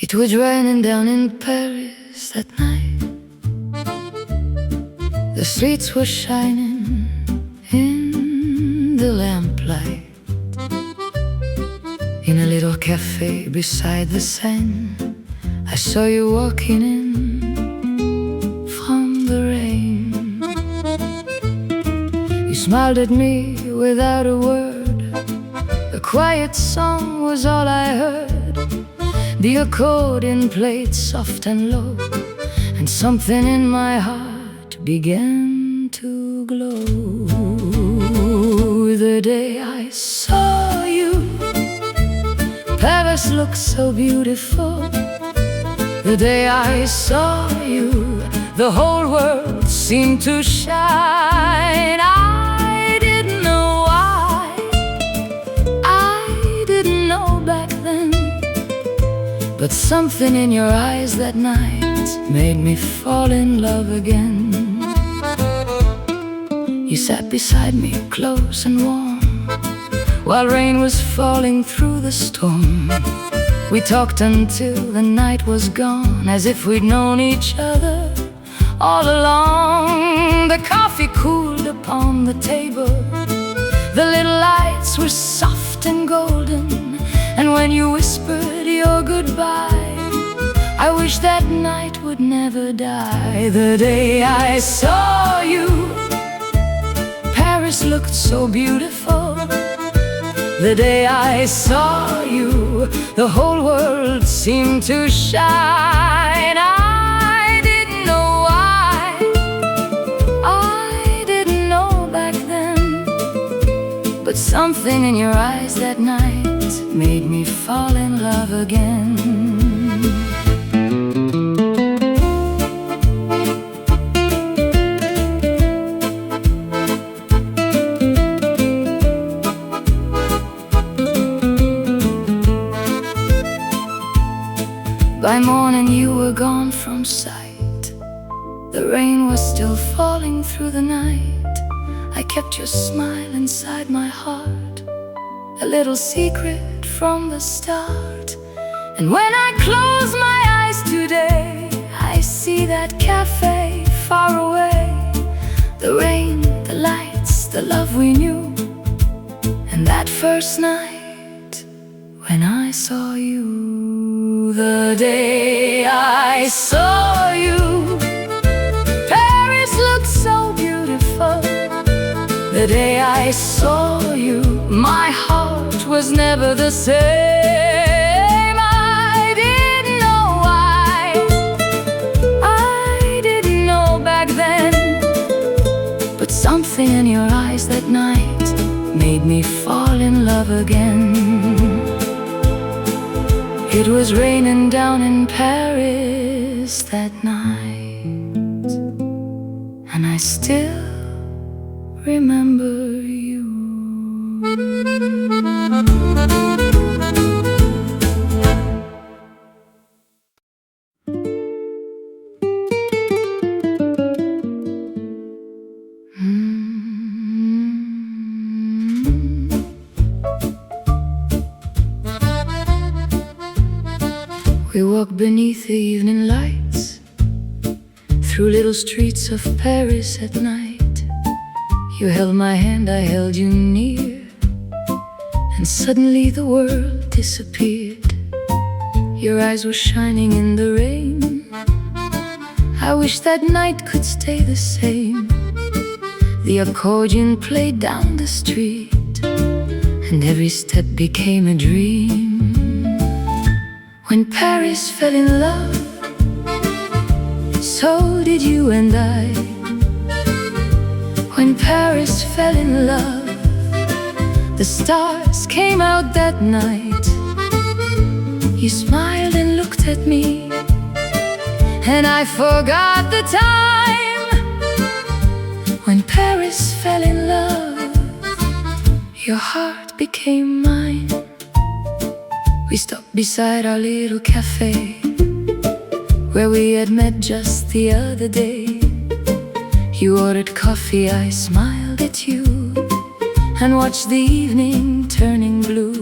It was raining down in Paris that night. The streets were shining in the lamplight. In a little café beside the Seine, I saw you walking in from the rain. You smiled at me without a word. A quiet song was all I heard. The accordion played soft and low, and something in my heart began to glow. The day I saw you, Paris looked so beautiful. The day I saw you, the whole world seemed to shine. I didn't know why, I didn't know back then, but something in your eyes that night made me fall in love again. You sat beside me close and warm, while rain was falling through the storm. We talked until the night was gone, as if we'd known each other all along. The coffee cooled upon the table, the little lights were soft and golden, and when you whispered your goodbye, I wish that night would never die. The day I saw you, Paris looked so beautiful. The day I saw you, the whole world seemed to shine. I didn't know why, I didn't know back then, but something in your eyes that night made me fall in love again. By morning you were gone from sight. The rain was still falling through the night. I kept your smile inside my heart, a little secret from the start. And when I close my eyes today, I see that cafe far away. The rain, the lights, the love we knew, and that first night when I saw you. The day I saw you, Paris looked so beautiful. The day I saw you, my heart was never the same. I didn't know why, I didn't know back then, but something in your eyes that night made me fall in love again. It was raining down in Paris that night, and I still remember you. We walked beneath the evening lights, through little streets of Paris at night. You held my hand, I held you near, and suddenly the world disappeared. Your eyes were shining in the rain. I wish that night could stay the same. The accordion played down the street, and every step became a dream. When Paris fell in love, so did you and I. When Paris fell in love, the stars came out that night. You smiled and looked at me, and I forgot the time. When Paris fell in love, your heart became mine. We stopped beside our little cafe. where we had met just the other day. You ordered coffee, I smiled at you and watched the evening turning blue.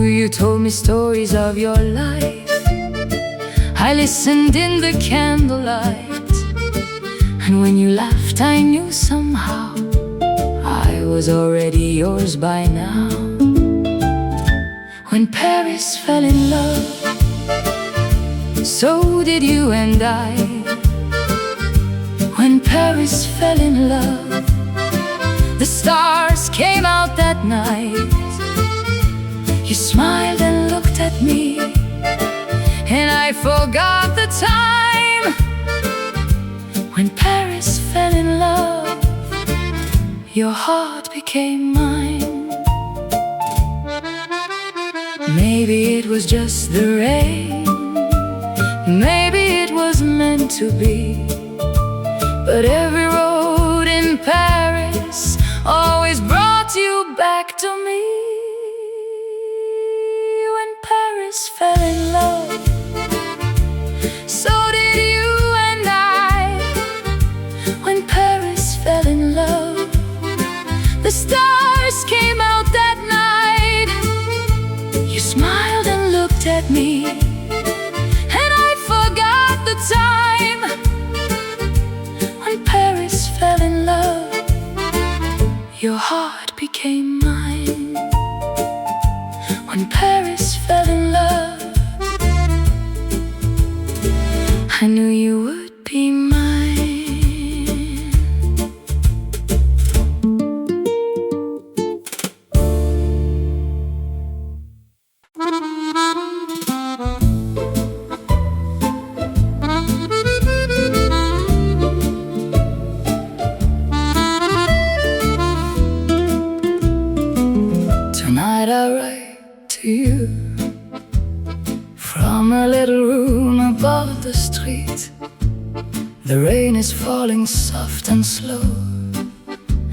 You told me stories of your life, I listened in the candlelight, and when you laughed I knew somehow I was already yours by now. When Paris fell in love, so did you and I. When Paris fell in love, the stars came out that night. You smiled and looked at me, and I forgot the time. When Paris fell in love, your heart became mine. Maybe it was just the rain, maybe it was meant to be, but every road in Paris always brought you back to me. When Paris fell in love, so did you and I. When Paris fell in love, the stars came out that night. You smiled and looked at me, and I forgot the time. When Paris fell in love, your heart became mine. When Paris fell in love, I knew you would be mine. Tonight I write to you from a little room above the street. The rain is falling soft and slow,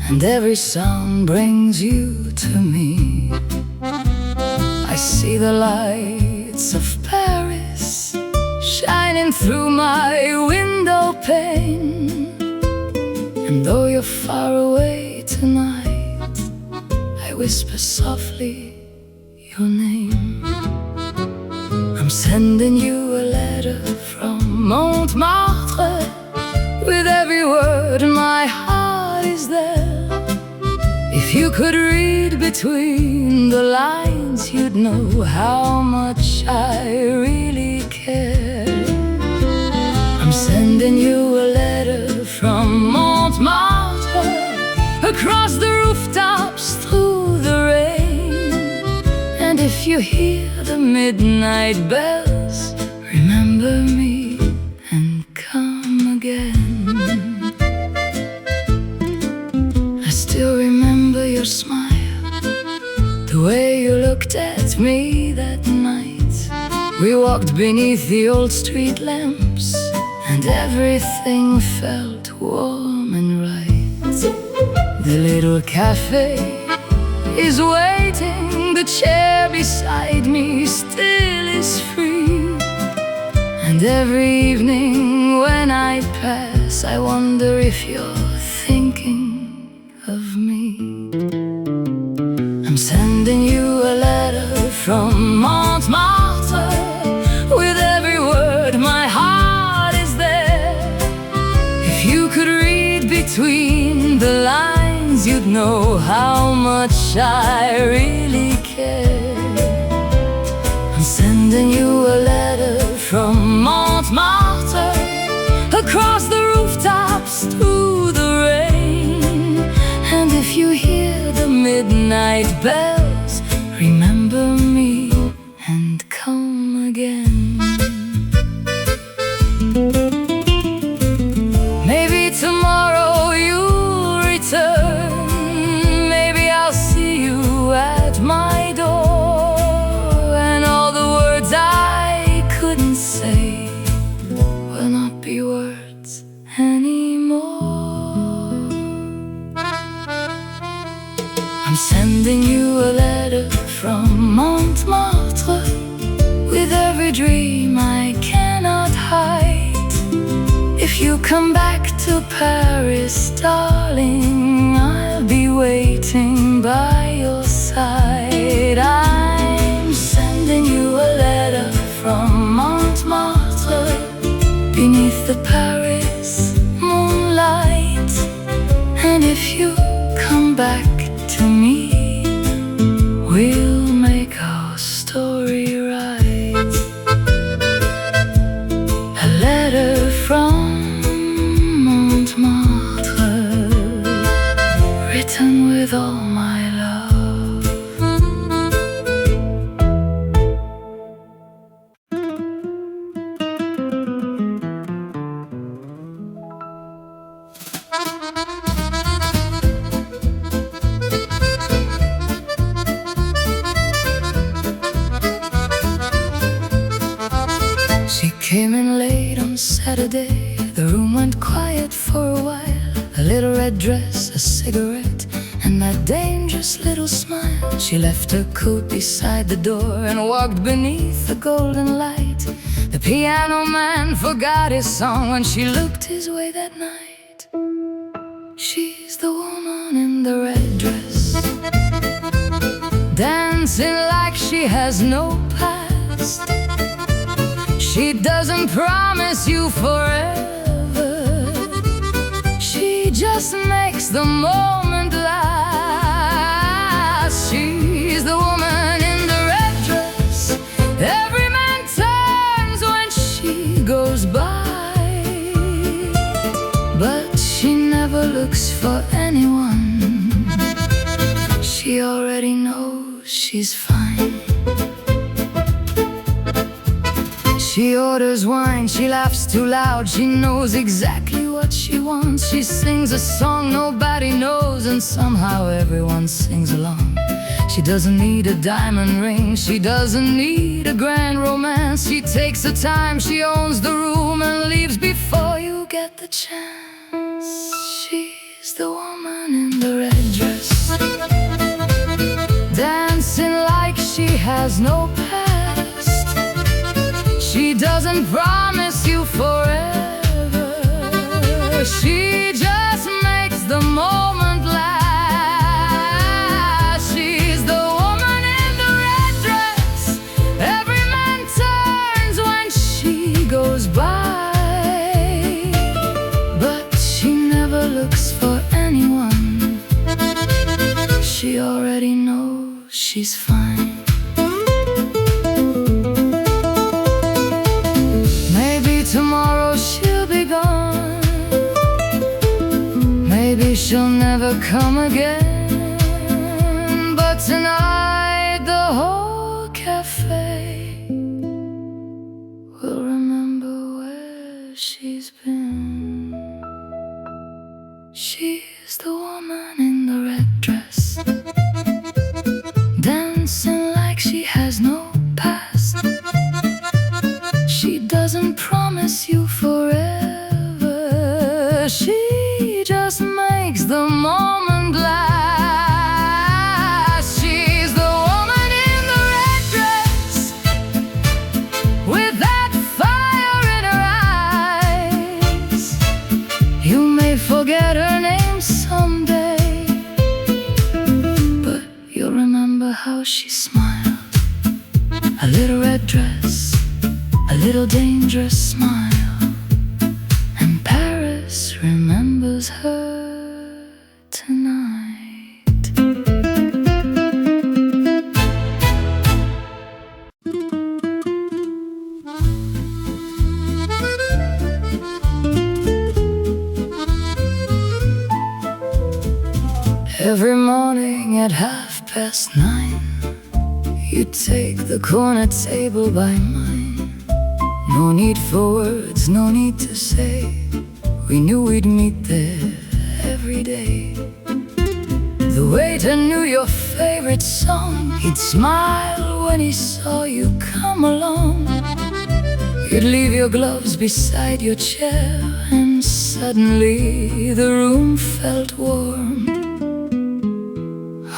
and every sound brings you to me. I see the lights of Paris shining through my window pane, and though you're far away tonight, I whisper softly your name. I'm sending you a letter from Montmartre. With every word my heart is there. If you could read between the lines, you'd know how much I really care. I'm sending you a letter from Montmartre, across the rooftops through the rain. And if you hear the midnight bells, remember me and come again. I still remember your smile, the way you looked at me that night. We walked beneath the old street lamps, and everything felt warm and right. The little cafe is waiting, the chair beside me still is free. And every evening when I pass, I wonder if you're thinking of me. I'm sending you a letter from Montmartre. With every word my heart is there. If you could read between the lines, you'd know how much I really care. I'm sending you a letter from Montmartre, across the rooftops through the rain. And if you hear the midnight bells, remember me and come again. Maybe tomorrow you'll return, maybe I'll see you at my door, and all the words I couldn't say will not be words anymore. I'm sending you a letter from Montmartre, with every dream I cannot hide. you come back to Paris, darling, I'll be waiting by your side. I'm sending you a letter from Montmartre, beneath the Paris moonlight. And if you come back to me, we'll make our story right. A letter from Montmartre, written with all my love. She came in late on Saturday. The room went quiet for a while. A little red dress, a cigarette, and that dangerous little smile. She left her coat beside the door and walked beneath the golden light. The piano man forgot his song when she looked his way that night. She's the woman in the red dress, dancing like she has no past. She doesn't promise you forever, she just makes the moment last. She's the woman in the red dress, every man turns when she goes by. But she never looks for anyone, she already knows she's fine. She orders wine, she laughs too loud, she knows exactly what she wants. She sings a song nobody knows, and somehow everyone sings along. She doesn't need a diamond ring, she doesn't need a grand romance. She takes the time, she owns the room, and leaves before you get the chance. She's the woman in the red dress, dancing like she has no past. She doesn't promise you forever, she just makes the moment last. She's the woman in the red dress, every man turns when she goes by. But she never looks for anyone, she already knows she's fine. Tomorrow she'll be gone, maybe she'll never come again. But tonight the whole cafe will remember where she's been. She's the woman in the red dress, dancing like she has no past. She doesn't promise you forever, she just makes the moment last. She's the woman in the red dress, with that fire in her eyes. You may forget her name someday, but you'll remember how she smiled. A little red dress, a little dangerous smile, and Paris remembers her tonight. Every morning at 9:30, you take the corner table by mine. No need for words, no need to say, we knew we'd meet there every day. The waiter knew your favorite song, he'd smile when he saw you come along. You'd leave your gloves beside your chair, and suddenly the room felt warm.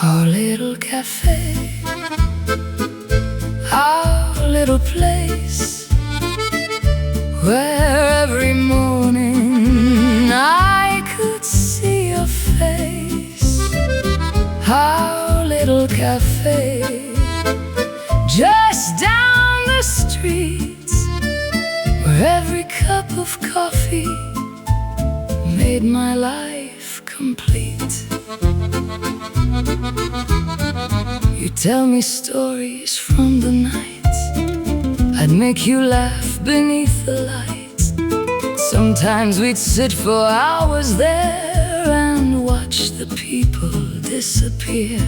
Our little cafe, our little place, where every morning coffee made my life complete. You tell me stories from the night, I'd make you laugh beneath the lights. Sometimes we'd sit for hours there and watch the people disappear.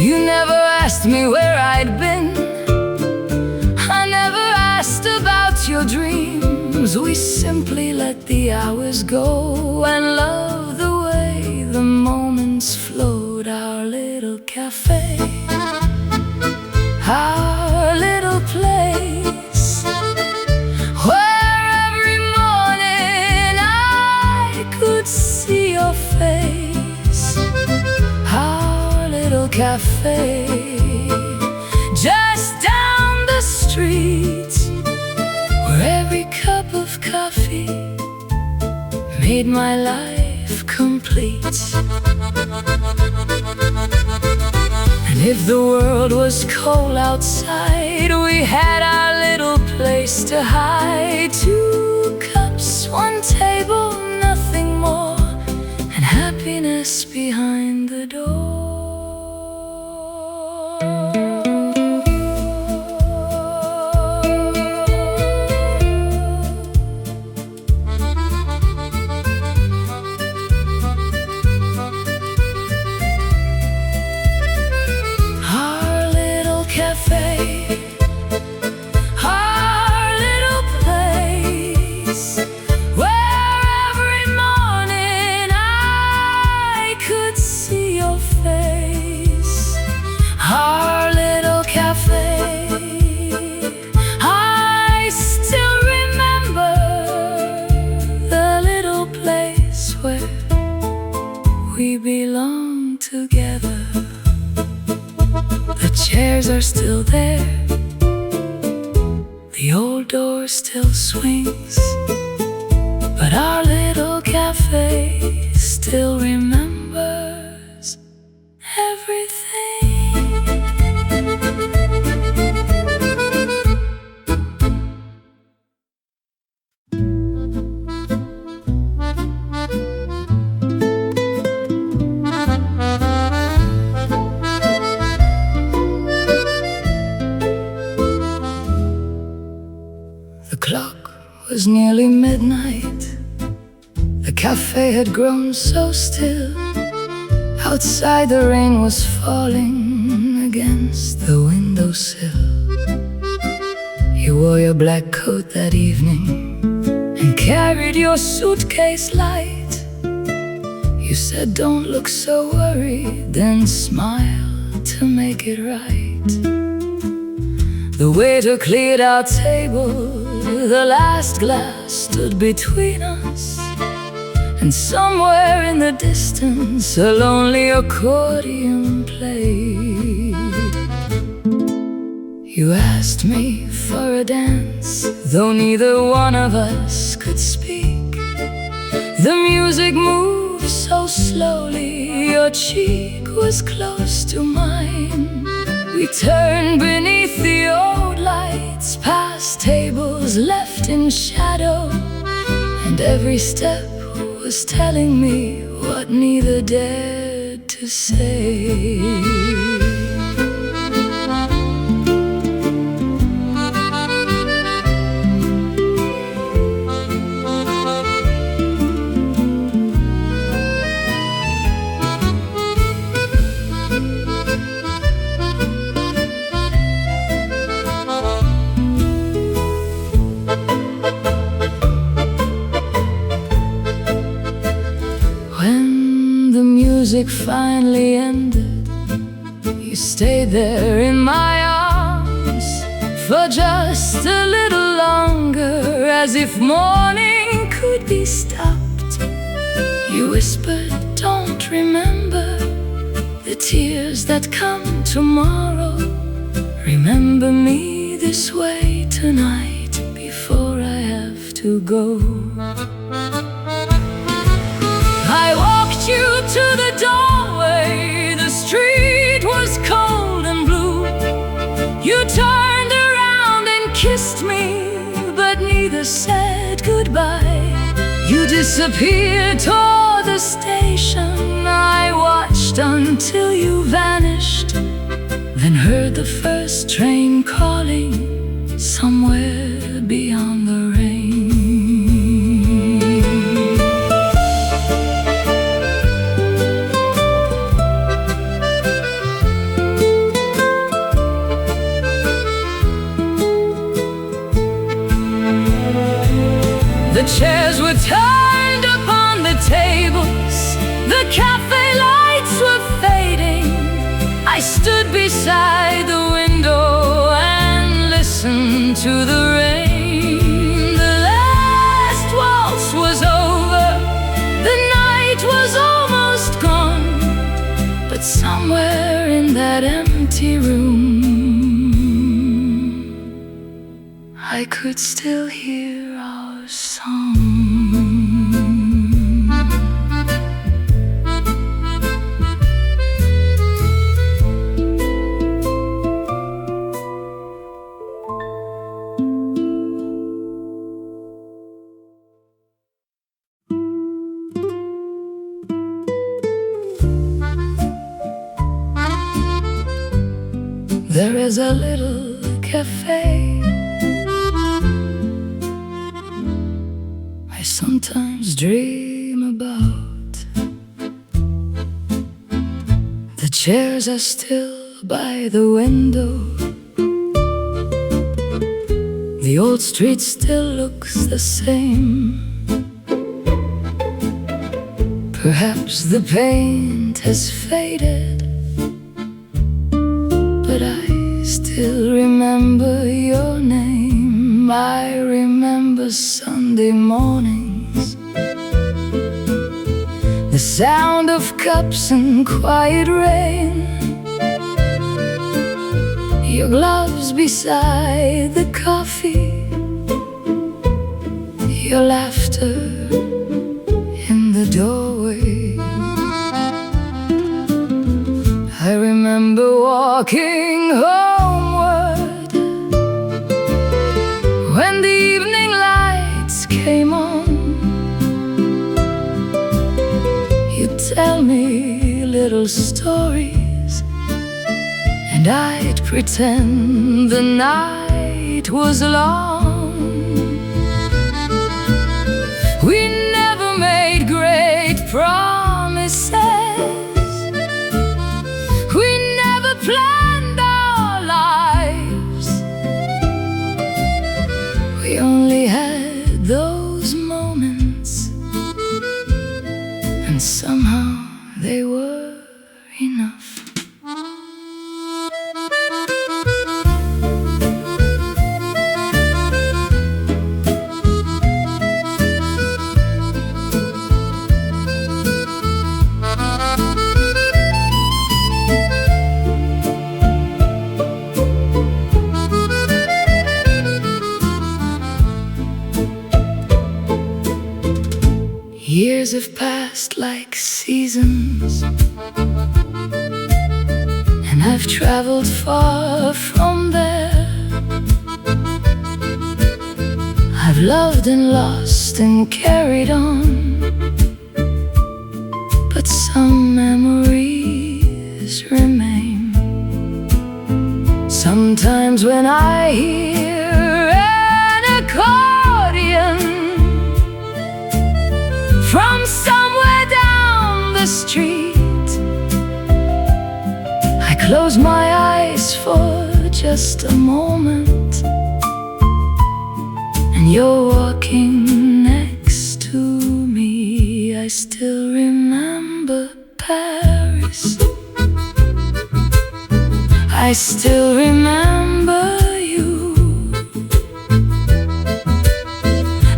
You never asked me where I'd been, I never asked about your dreams. We simply let the hours go and love the way the moments flowed. Our little cafe, our little place, where every morning I could see your face. Our little cafe, just down the street, where every cup of coffee made my life complete. And if the world was cold outside, we had our little place to hide. 2 cups, 1 table, nothing more, and happiness behind the door. Our little place, where every morning I could see your face. Our little cafe, I still remember the little place where we belong together. The chairs are still there, the old door still swings, but our little cafe still remembers everything. The clock was nearly midnight. The cafe had grown so still. Outside the rain was falling against the windowsill. You wore your black coat that evening and carried your suitcase light. You said, "Don't look so worried," then smiled to make it right. The waiter cleared our table, the last glass stood between us, and somewhere in the distance a lonely accordion played. You asked me for a dance, though neither one of us could speak. The music moved so slowly, your cheek was close to mine. We turned beneath the old lights, past tables left in shadow, and every step was telling me what neither dared to say. Music finally ended, you stayed there in my arms for just a little longer, as if morning could be stopped. You whispered, "Don't remember the tears that come tomorrow. Remember me this way tonight before I have to go." I walked you to the doorway, the street was cold and blue. You turned around and kissed me, but neither said goodbye. You disappeared toward the station. I watched until you vanished, then heard the first train calling somewhere beyond the rain. The chairs were turned upon the tables, the cafe lights were fading. I stood beside the window and listened to the rain. The last waltz was over, the night was almost gone, but somewhere in that empty room I could still hear our song. There is a little cafe I sometimes dream about. The chairs are still by the window. The old street still looks the same. Perhaps the paint has faded, but I still remember your name. I remember Sunday mornings, the sound of cups and quiet rain, your gloves beside the coffee, your laughter in the doorway. I remember walking homeward when the evening lights came on. You'd tell me little stories, and I'd pretend the night was long. We never made great promises, planned our lives. We only had those moments, and somehow they were enough. Years have passed like seasons, and I've traveled far from there. I've loved and lost and carried on, but some memories remain. Sometimes when I hear an accordion from somewhere down the street, I close my eyes for just a moment, and you're walking next to me. I still remember Paris, I still remember you,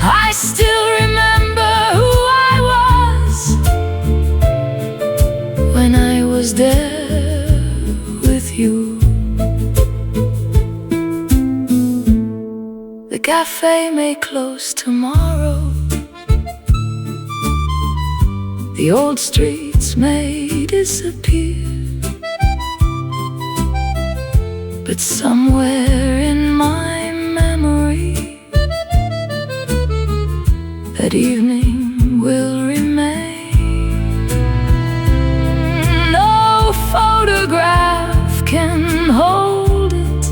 I still remember who I was when I was there with you. The cafe may close tomorrow, the old streets may disappear, but somewhere in my memory that evening will remain. No photograph can hold it,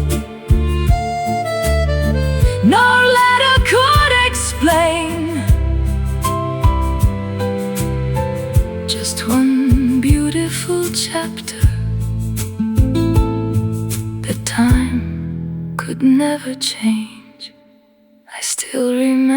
no letter could explain. Just one beautiful chapter that time could never change. I still remember